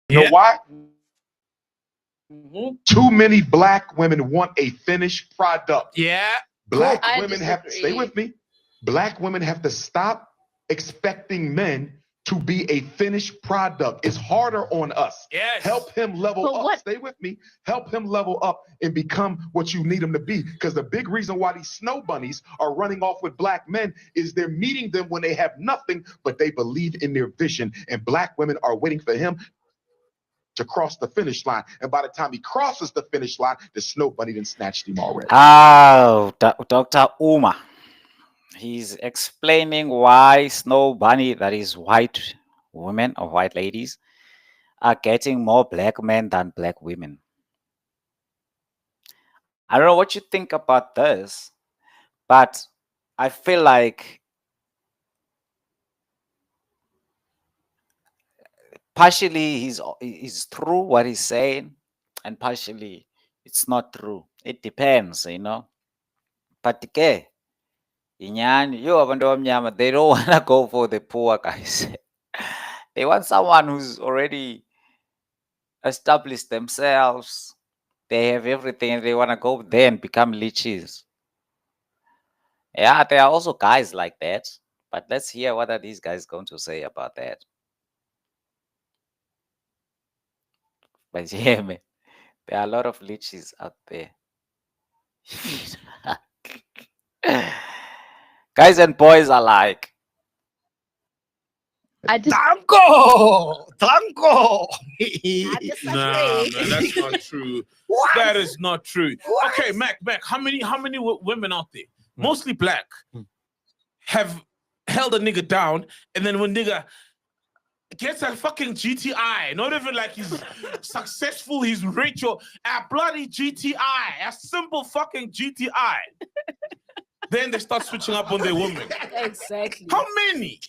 You know Yeah. why? Hmm. Too many black women want a finished product. Yeah. Black I women have to stay disagree. with me. Black women have to stop expecting men to be a finished product. It's harder on us. Yes. Help him level But up. what? Stay with me. Help him level up and become what you need him to be. Because the big reason why these snow bunnies are running off with black men is they're meeting them when they have nothing, but they believe in their vision. And black women are waiting for him to cross the finish line. And by the time he crosses the finish line, the snow bunny then snatched him already. Oh, Dr. Uma. He's explaining why Snow Bunny, that is white women or white ladies, are getting more black men than black women. I don't know what you think about this, but I feel like partially he's true what he's saying, and partially it's not true. It depends, you know. But ke, inyani, you abantu abamnyama, they don't wanna go for the poor guys. They want someone who's already established themselves. They have everything and they wanna go there and become leeches. Yeah, there are also guys like that. But let's hear what are these guys going to say about that. But yeah, man, there are a lot of leeches out there. Guys and boys alike. I just Tango! Tango! I Nah, disagree. man, that's not true. What? That is not true. What? Okay, Mac, how many women out there, Hmm. mostly black, Hmm. have held a nigga down, and then when nigga gets a fucking GTI, not even like he's successful, he's rich, or a bloody GTI, a simple fucking GTI, then they start switching up on their woman. Exactly. How many?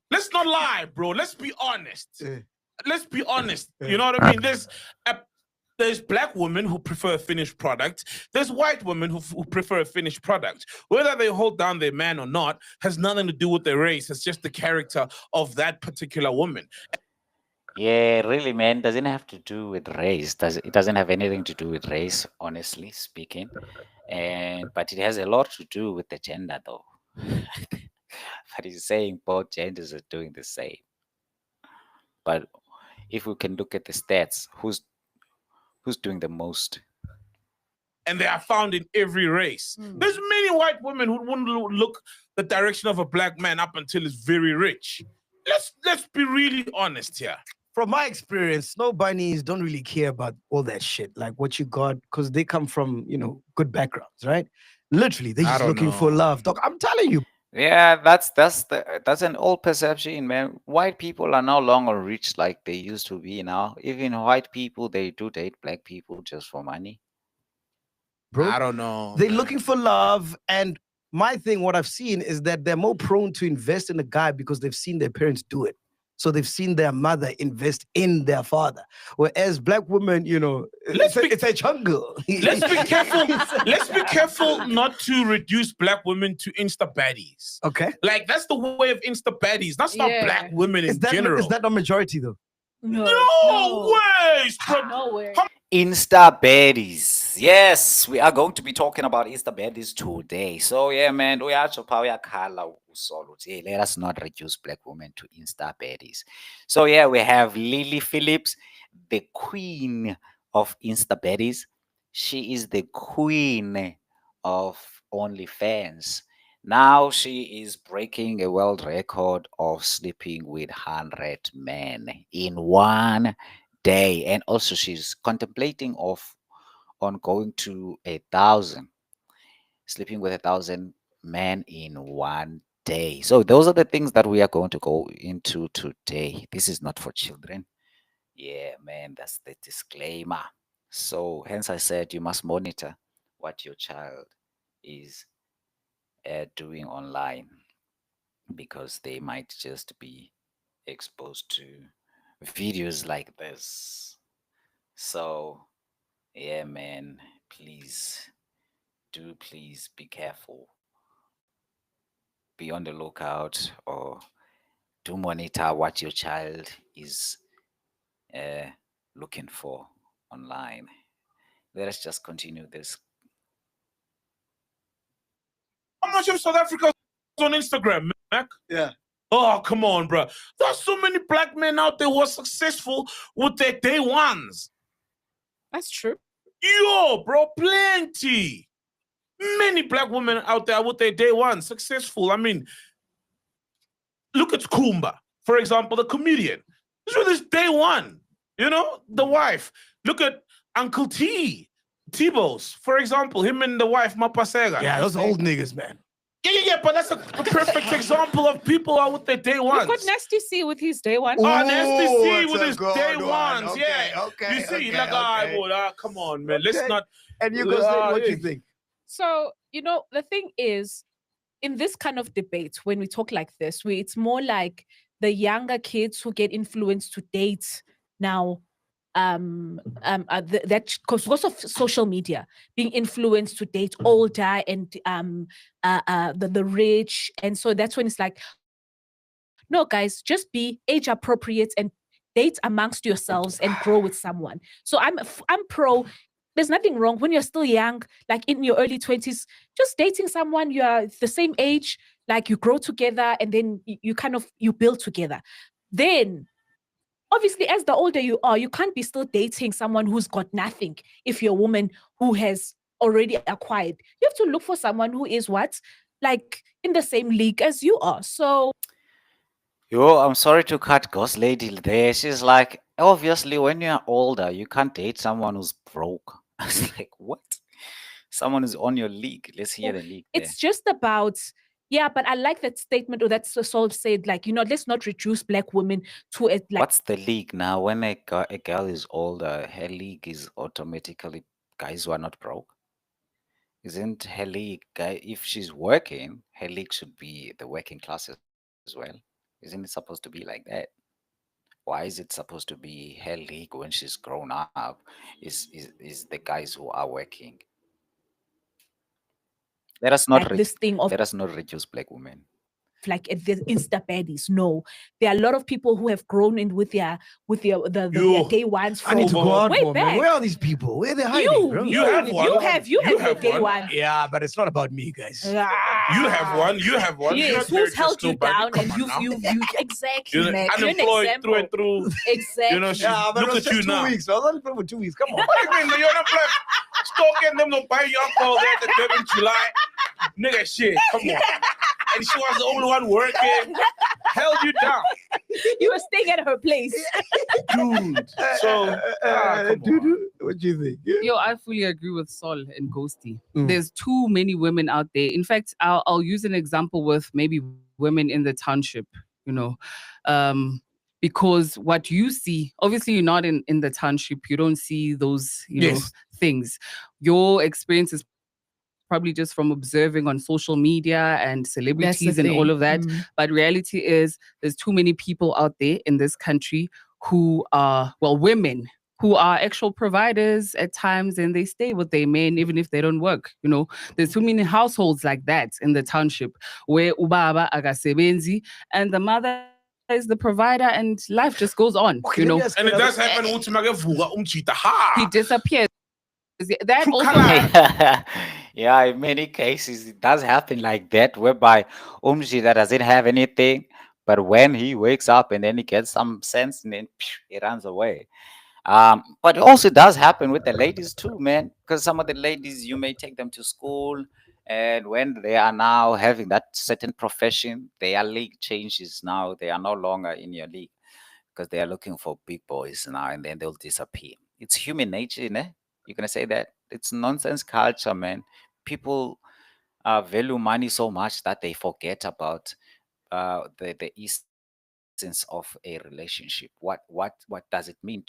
Let's not lie, bro. Let's be honest. Eh. Let's be honest. You know what I mean? There's black women who prefer a finished product. There's white women who prefer a finished product. Whether they hold down their man or not has nothing to do with their race. It's just the character of that particular woman. Yeah, really, man, doesn't have to do with race. It doesn't have anything to do with race, honestly speaking. And but it has a lot to do with the gender though. But he's saying both genders are doing the same. But if we can look at the stats, who's doing the most? And they are found in every race. Hmm. There's many white women who wouldn't look the direction of a black man up until he's very rich. Let's be really honest here. From my experience, snow bunnies don't really care about all that shit, like what you got, because they come from, good backgrounds, right? Literally, they're I just don't looking for know. love. Dog, I'm telling you, Yeah, that's an old perception, man. White people are no longer rich like they used to be now. Even white people, they do date black people just for money. bro. I don't know. They're man. looking for love. And my thing, what I've seen is that they're more prone to invest in a guy because they've seen their parents do it. So they've seen their mother invest in their father. Whereas black women, it's a jungle. Let's be careful. Let's be careful not to reduce black women to insta baddies. Okay. Like that's the way of insta baddies. That's not Yeah. black women in Is that general. is that not majority though? No. no way? Stop. Nowhere. Insta baddies. Yes, we are going to be talking about Insta baddies today. So yeah, man, uyatsho pha uyakhala uSolo uthi, "Hey, let us not reduce black women to Insta baddies." So yeah, we have Lily Phillips, the queen of Insta baddies. She is the queen of OnlyFans. Now she is breaking a world record of sleeping with 100 men in one day, and also she's contemplating on going to 1,000, sleeping with 1,000 men in one day. So those are the things that we are going to go into today. This is not for children. Yeah, man, that's the disclaimer. So hence I said you must monitor what your child is doing online, because they might just be exposed to videos like this. So yeah, man, please be careful. Be on the lookout, or do monitor what your child is looking for online. Let us just continue this. How much of South Africa is on Instagram, Mac? Yeah. Oh, come on, bro. There's so many black men out there who are successful with their day ones. That's true. Yo, bro, plenty. Many black women out there with their day one successful. I mean, look at Kumba, for example, the comedian. This was his day one. You know, the wife. Look at Uncle T-Bose, for example, him and the wife, Mapasega. Yeah, those old niggas, man. Yeah, but that's a perfect example of people out with their day ones. We've got Nasty C with his day one. Oh, Nasty C Ooh, with it's a his good day one. ones. Okay, Yeah. okay, You see, okay, like, okay. come on, man. Let's Okay. not. And you go say what you yeah. think. So, you know, the thing is, in this kind of debate, when we talk like this, it's more like the younger kids who get influenced to date now. That because of social media, being influenced to date older and the rich, and so that's when it's like, no, guys, just be age appropriate and date amongst yourselves and grow with someone. So I'm pro. There's nothing wrong when you're still young, like in your early 20s, just dating someone you are the same age, like you grow together and then you kind of you build together. Then obviously, as the older you are, you can't be still dating someone who's got nothing if you're a woman who has already acquired. You have to look for someone who is what? Like in the same league as you are. So Yo, I'm sorry to cut Ghost Lady there. She's like, obviously, when you're older, you can't date someone who's broke. I was like, what? Someone who's on your league. Let's hear the league there. it's just about, yeah, but I like that statement or that Sol said, like, you know, let's not reduce black women to it like What's the league now? When a girl is older, her league is automatically guys who are not broke. Isn't her league, if she's working, her league should be the working class as well. Isn't it supposed to be like that? Why is it supposed to be her league when she's grown up? Is the guys who are working? Let us not this thing of let us not reduce black women. like the insta baddies. No, there are a lot of people who have grown in with their their You. day ones I need to from go out way more, man. back. Where are these people? Where are they hiding, You, bro? You have one. You have You your have day one. one. Yeah, but it's not about me, guys. You have one. You have one. You're Yes, not married who's to held you nobody. down Come and on now. you exactly, You're man. You're an unemployed example. through and through. Exactly. You know, she, Yeah, but look it was at you just 2 now. weeks. I was only for 2 weeks. Come on. What do you mean? You're unemployed. Stalking them, don't buy your call there at the Durban July. Nigga, shit. Come on. And she was the only one working. Held you down, You were staying at her place. dude. So, come on. Dude, what do you think? Yo, I fully agree with Sol and Ghosty. Mm. There's too many women out there. In fact, I'll use an example with maybe women in the township, you know, because what you see, obviously you're not in the township, you don't see those, you know, Yes. things. Your experience is probably just from observing on social media and celebrities and all of that. But reality is there's too many people out there in this country who are, well, women who are actual providers at times and they stay with their men even if they don't work. You know, there's too many households like that in the township where ubaba akasebenzi and the mother is the provider and life just goes on. Okay, You let me know, ask And it another- does happen. Uthi makevuka umchita. Ha! he disappears. That True also colour. Yeah, in many cases it does happen like that, whereby Umjida doesn't have anything, but when he wakes up and then he gets some sense and then he runs away. But it also does happen with the ladies too, man. Because some of the ladies, you may take them to school, and when they are now having that certain profession, their league changes now. They are no longer in your league because they are looking for big boys now, and then they'll disappear. It's human nature, né? You're gonna say that? It's nonsense culture, man. People value money so much that they forget about the essence of a relationship. What does it mean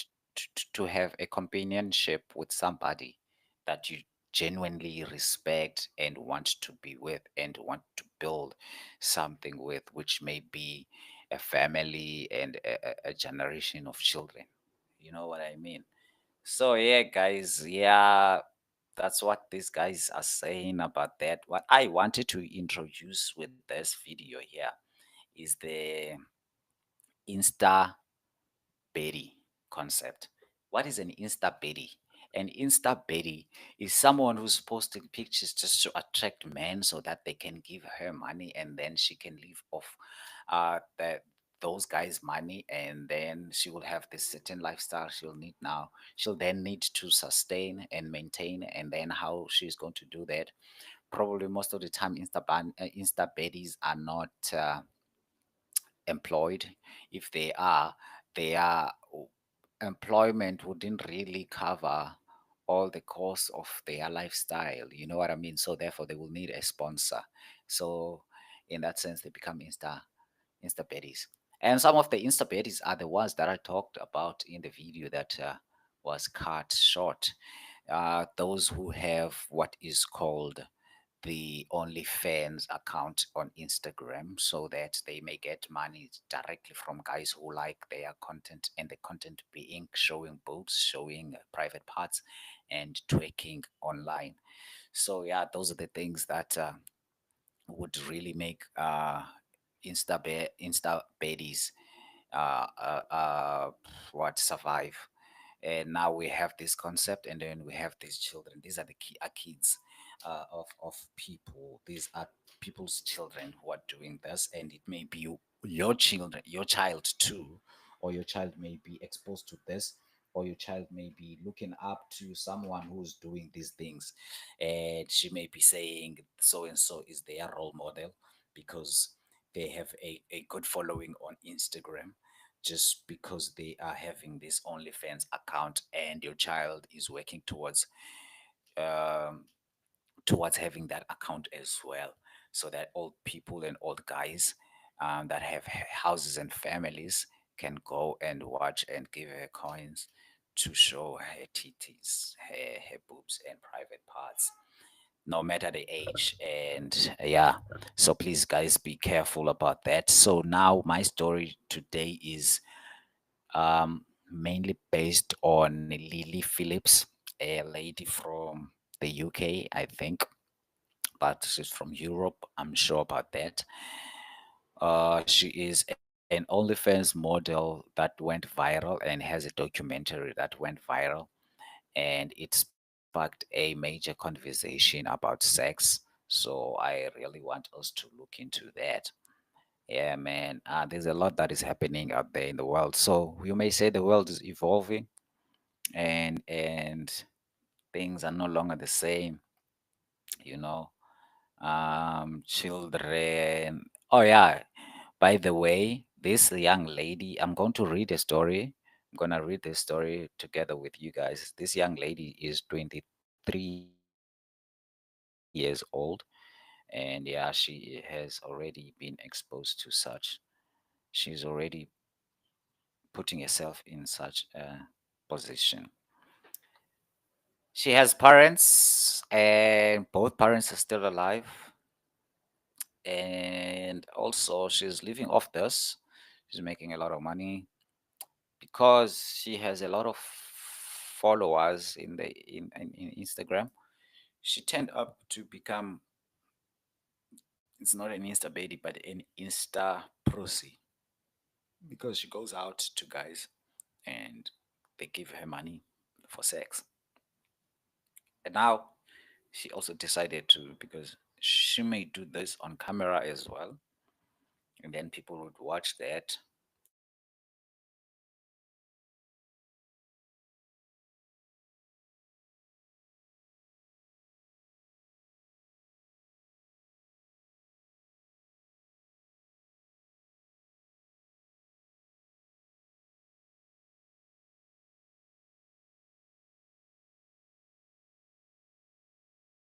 to have a companionship with somebody that you genuinely respect and want to be with and want to build something with, which may be a family and a generation of children. You know what I mean? So yeah, guys, yeah, that's what these guys are saying about that. What I wanted to introduce with this video here is the Insta Betty concept. What is an Insta Betty? An Insta Betty is someone who's posting pictures just to attract men so that they can give her money and then she can live off that those guys' money, and then she will have this certain lifestyle she'll need now. She'll then need to sustain and maintain, and then how she's going to do that. Probably most of the time, Insta Betties are not employed. If their employment wouldn't really cover all the costs of their lifestyle. You know what I mean? So therefore, they will need a sponsor. So in that sense, they become Insta Betties. And some of the Insta Betties are the ones that I talked about in the video that was cut short. Those who have what is called the OnlyFans account on Instagram so that they may get money directly from guys who like their content, and the content being showing boobs, showing private parts, and twerking online. So yeah, those are the things that would really make Insta Baddies uh, uh, uh, what survive. And now we have this concept, and then we have these children. These are the kids of people. These are people's children who are doing this, and it may be your children, your child too, or your child may be exposed to this, or your child may be looking up to someone who's doing these things, and she may be saying so and so is their role model because they have a good following on Instagram, just because they are having this OnlyFans account, and your child is working um, towards having that account as well, so that old people and old guys that have houses and families can go and watch and give her coins to show her titties, her boobs, and private parts, no matter the age. And yeah, so please, guys, be careful about that. So now my story today is mainly based on Lily Phillips, a lady from the UK, I think, but she's from Europe. I'm sure about that. She is an OnlyFans model that went viral and has a documentary that went viral, and it sparked a major conversation about sex. So I really want us to look into that. Yeah, man. There's a lot that is happening out there in the world. So you may say the world is evolving, and things are no longer the same. You know, children. Oh yeah. By the way, this young lady, I'm going to read a story. I'm gonna read this story together with you guys. This young lady is 23 years old, and yeah, she has already been exposed to such. She's already putting herself in such a position. She has parents, and both parents are still alive. And also, she's living off this. She's making a lot of money because she has a lot of followers in Instagram. She turned up to become, it's not an Insta baby, but an Insta prosi, because she goes out to guys and they give her money for sex. And now she also decided to, because she may do this on camera as well, and then people would watch that.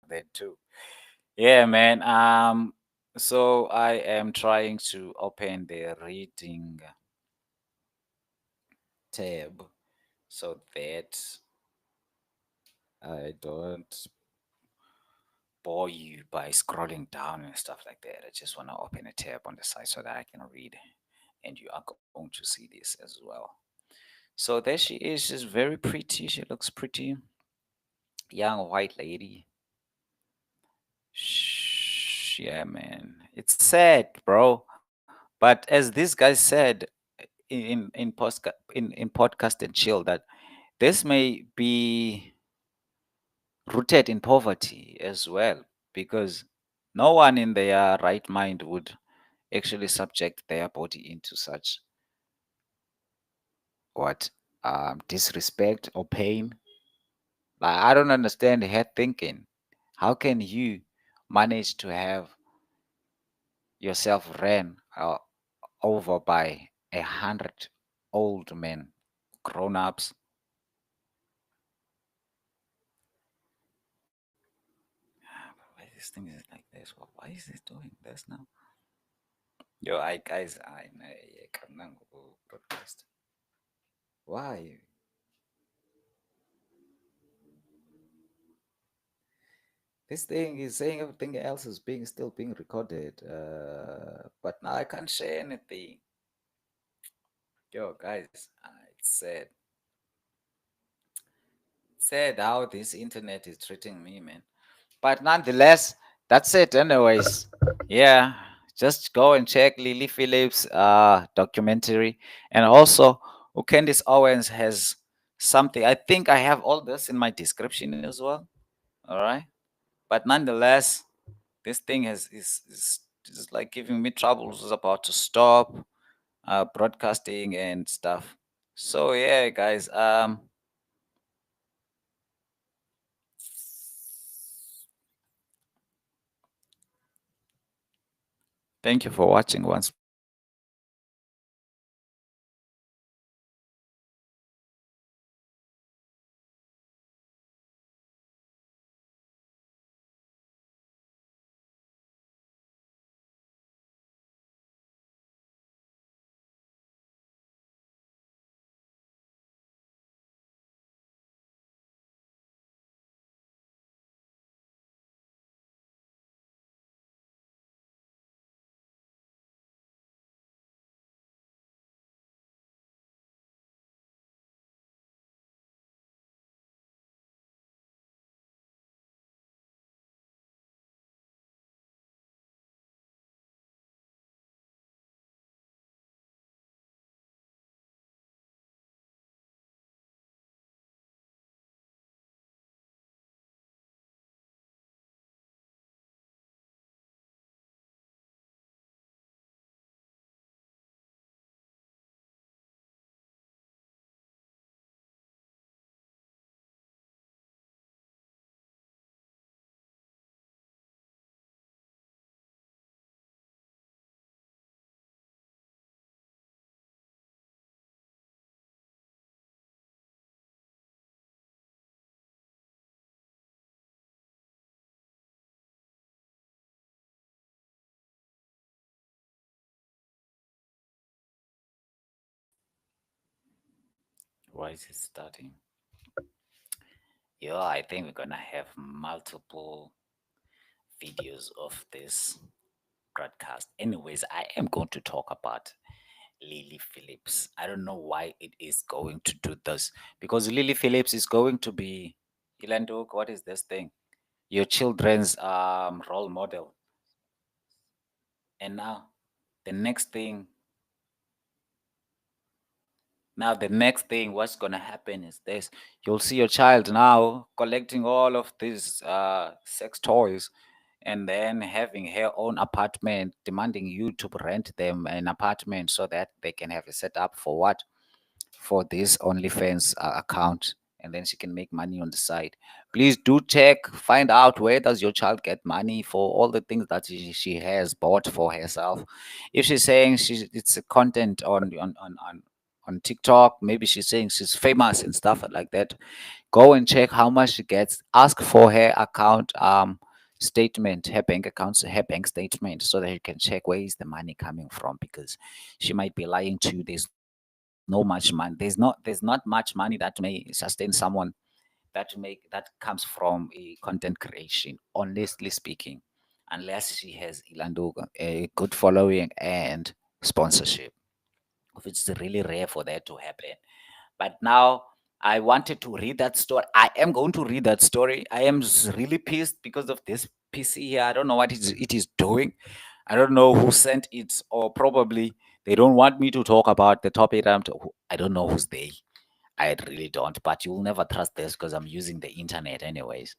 That too. Yeah, man. So I am trying to open the reading tab so that I don't bore you by scrolling down and stuff like that. I just want to open a tab on the side so that I can read, and you are going to see this as well. So there she is. She's very pretty. She looks pretty. Young white lady. Yeah, man. It's sad, bro. But as this guy said, in podcast and chill that this may be rooted in poverty as well, because no one in their right mind would actually subject their body into such what disrespect or pain. Like, I don't understand her thinking. How can you manage to have yourself ran over by 100 old men, grown ups? Why this thing is like this? Why is this doing this now? Yo, I guys, I can't broadcast. Why? This thing is saying everything else is being still being recorded, but now I can't share anything. Yo, guys, it's sad how this internet is treating me, man. But nonetheless, that's it, anyways. Yeah, just go and check Lily Phillips' documentary, and also Candice Owens has something. I think I have all this in my description as well. All right, but nonetheless, this thing is like giving me troubles. It's about to stop broadcasting and stuff. So yeah, guys. Thank you for watching once why is it starting? Yeah, I think we're gonna have multiple videos of this broadcast. Anyways, I am going to talk about Lily Phillips. I don't know why it is going to do this, because Lily Phillips is going to be Ilanduk. What is this thing? Your children's role model. And the next thing the next thing what's gonna happen is this: you'll see your child now collecting all of these sex toys, and then having her own apartment, demanding you to rent them an apartment so that they can have a setup for what? For this OnlyFans account, and then she can make money on the side. Please do check, find out where does your child get money for all the things that she has bought for herself. If she's saying it's a content on TikTok, maybe she's saying she's famous and stuff like that. Go and check how much she gets. Ask for her account statement, her bank accounts, her bank statement, so that you can check where is the money coming from, because she might be lying to you. There's no much money. There's not much money that may sustain someone that comes from a content creation, honestly speaking, unless she has Ilanduga, a good following and sponsorship, which is really rare for that to happen. But now I wanted to read that story. I am going to read that story. I am really pissed because of this PC here. I don't know what it is doing. I don't know who sent it, or probably They don't want me to talk about the topic I don't know who's they. I really don't, but you'll never trust this because I'm using the internet anyways.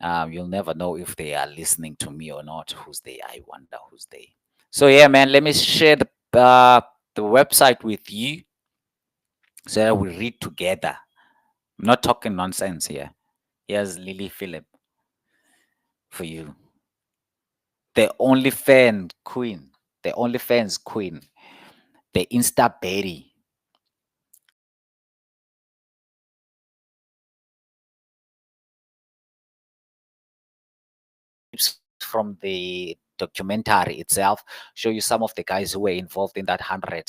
You'll never know if they are listening to me or not. Who's they? I wonder who's they. So yeah, man, let me share the website with you so that we read together. I'm not talking nonsense here. Here's Lily Philip for you. The only fan queen. The only fans queen. The Insta Betty. From the documentary itself, show you some of the guys who were involved in that 100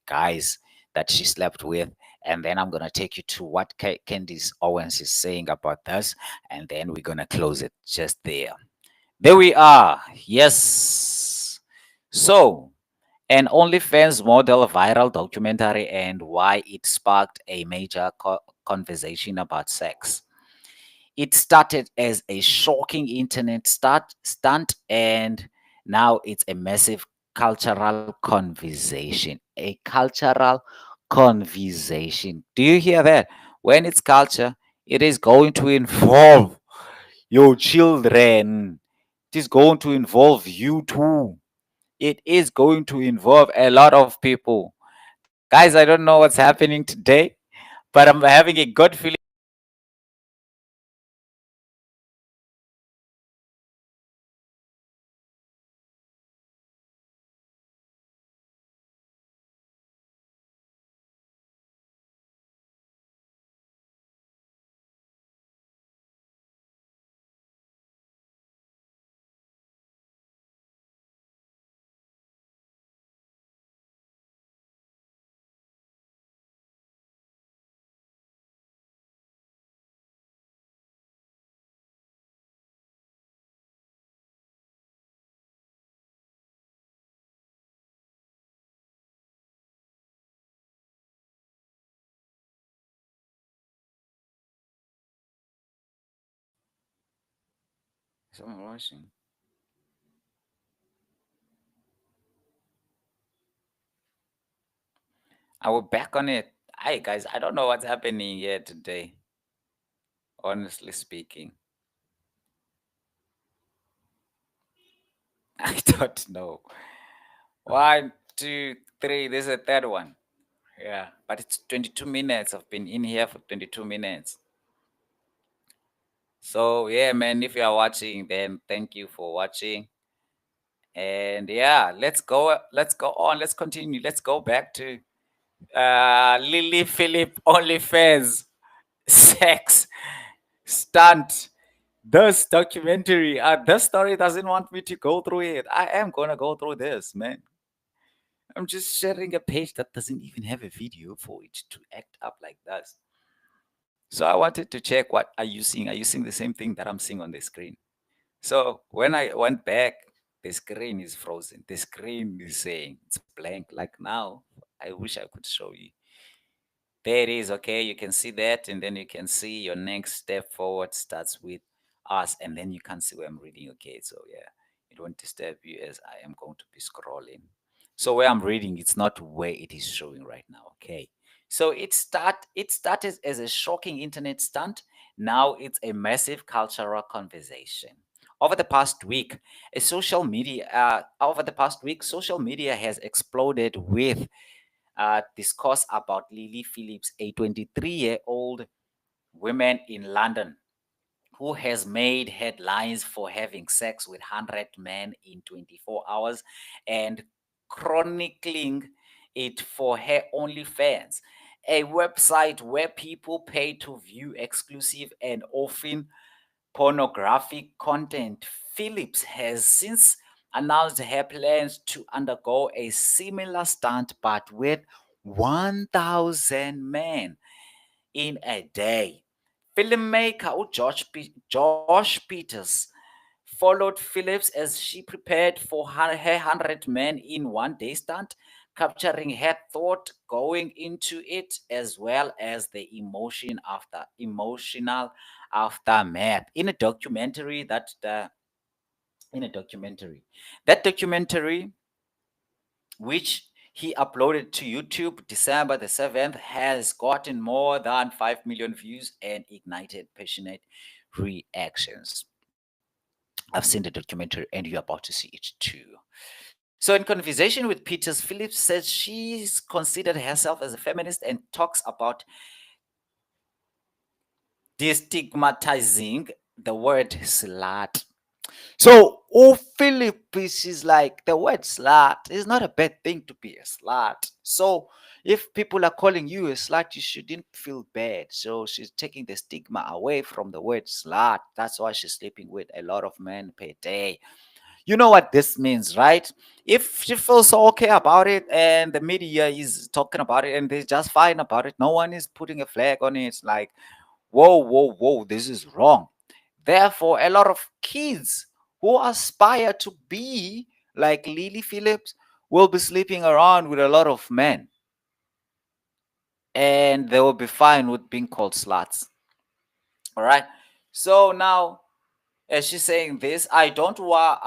guys that she slept with. And then I'm going to take you to what Candice Owens is saying about this. And then we're going to close it just there. There we are. Yes. So, an OnlyFans model viral documentary and why it sparked a major conversation about sex. It started as a shocking internet stunt, and now it's a massive cultural conversation. A cultural conversation. Do you hear that? When it's culture, it is going to involve your children. It is going to involve you too. It is going to involve a lot of people. Guys, I don't know what's happening today, but I'm having a good feeling. Someone watching. I will back on it. Hi guys, I don't know what's happening here today. Honestly speaking, I don't know. One, two, three. There's a third one. Yeah, but it's 22 minutes. I've been in here for 22 minutes. So yeah, man, if you are watching, then thank you for watching. And yeah, let's go. Let's go on. Let's continue. Let's go back to Lily Philip OnlyFans sex stunt. This documentary, this story doesn't want me to go through it. I am gonna go through this, man. I'm just sharing a page that doesn't even have a video for it to act up like that. So I wanted to check, what are you seeing? Are you seeing the same thing that I'm seeing on the screen? So when I went back, the screen is frozen. The screen is saying it's blank. Like now, I wish I could show you. There it is. Okay, you can see that, and then you can see your next step forward starts with us, and then you can see where I'm reading. Okay, so yeah, it won't disturb you as I am going to be scrolling. So where I'm reading, it's not where it is showing right now. Okay, so it started as a shocking internet stunt. Now it's a massive cultural conversation. Over the past week, social media has exploded with discuss about Lily Phillips, a 23-year-old woman in London who has made headlines for having sex with 100 men in 24 hours and chronicling it for her OnlyFans, a website where people pay to view exclusive and often pornographic content. Phillips has since announced her plans to undergo a similar stunt but with 1,000 men in a day. Filmmaker Josh Peters followed Phillips as she prepared for her 100 men in one day stunt, capturing her thought going into it as well as the emotional aftermath in a documentary that documentary which he uploaded to YouTube December the 7th has gotten more than 5 million views and ignited passionate reactions. I've seen the documentary and you're about to see it too. So, in conversation with Peters, Phillips says she's considered herself as a feminist and talks about destigmatizing the word slut. So, Philip is like, the word slut is not a bad thing to be a slut. So, if people are calling you a slut, you shouldn't feel bad. So, she's taking the stigma away from the word slut. That's why she's sleeping with a lot of men per day. You know what this means, right? If she feels so okay about it and the media is talking about it and they're just fine about it, no one is putting a flag on it. It's like, whoa, whoa, whoa, this is wrong. Therefore, a lot of kids who aspire to be like Lily Phillips will be sleeping around with a lot of men. And they will be fine with being called sluts. All right. So now, as she's saying this, I do what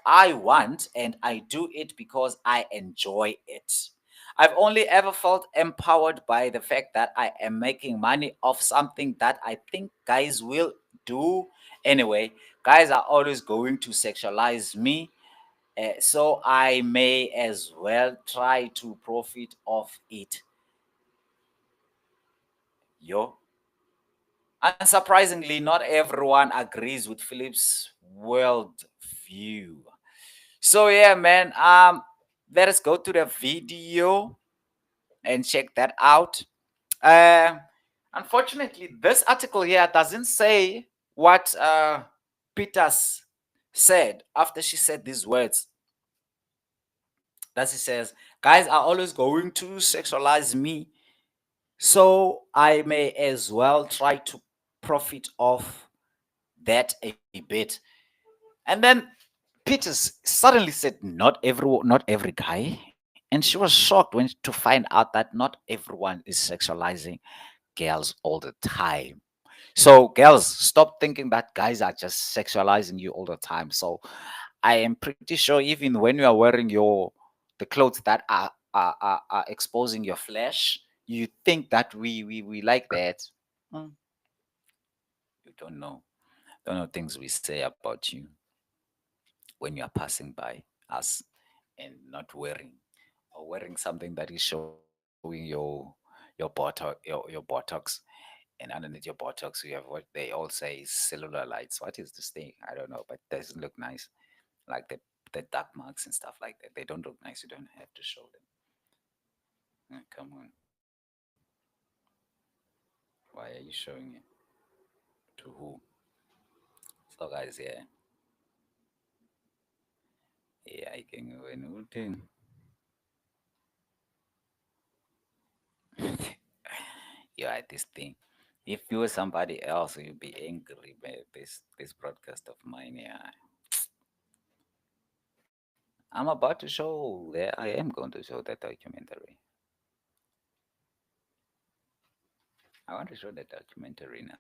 I want, and I do it because I enjoy it. I've only ever felt empowered by the fact that I am making money off something that I think guys will do anyway. Guys are always going to sexualize me, so I may as well try to profit off it. Yo. Unsurprisingly, not everyone agrees with Philip's world view. So yeah, man. Let us go to the video and check that out. Uh, Unfortunately, this article here doesn't say what Peters said after she said these words. That she says, guys are always going to sexualize me, so I may as well try to profit off that a bit. And then Peters suddenly said, not every guy. And she was shocked when to find out that not everyone is sexualizing girls all the time. So girls, stop thinking that guys are just sexualizing you all the time. So I am pretty sure even when you are wearing the clothes that are exposing your flesh, you think that we like that. Hmm, you don't know things we say about you when you are passing by us and not wearing or wearing something that is showing your buttocks, and underneath your buttocks you have what they all say is cellular lights. What is this thing? I don't know, but it doesn't look nice. Like the dark marks and stuff like that, they don't look nice. You don't have to show them. Come on, why are you showing it? To who? So guys, yeah, yeah, I can go in. You're at this thing. If you were somebody else, you'd be angry by this broadcast of mine. Yeah, I'm about to show that. I am going to show that documentary. I want to show that documentary now.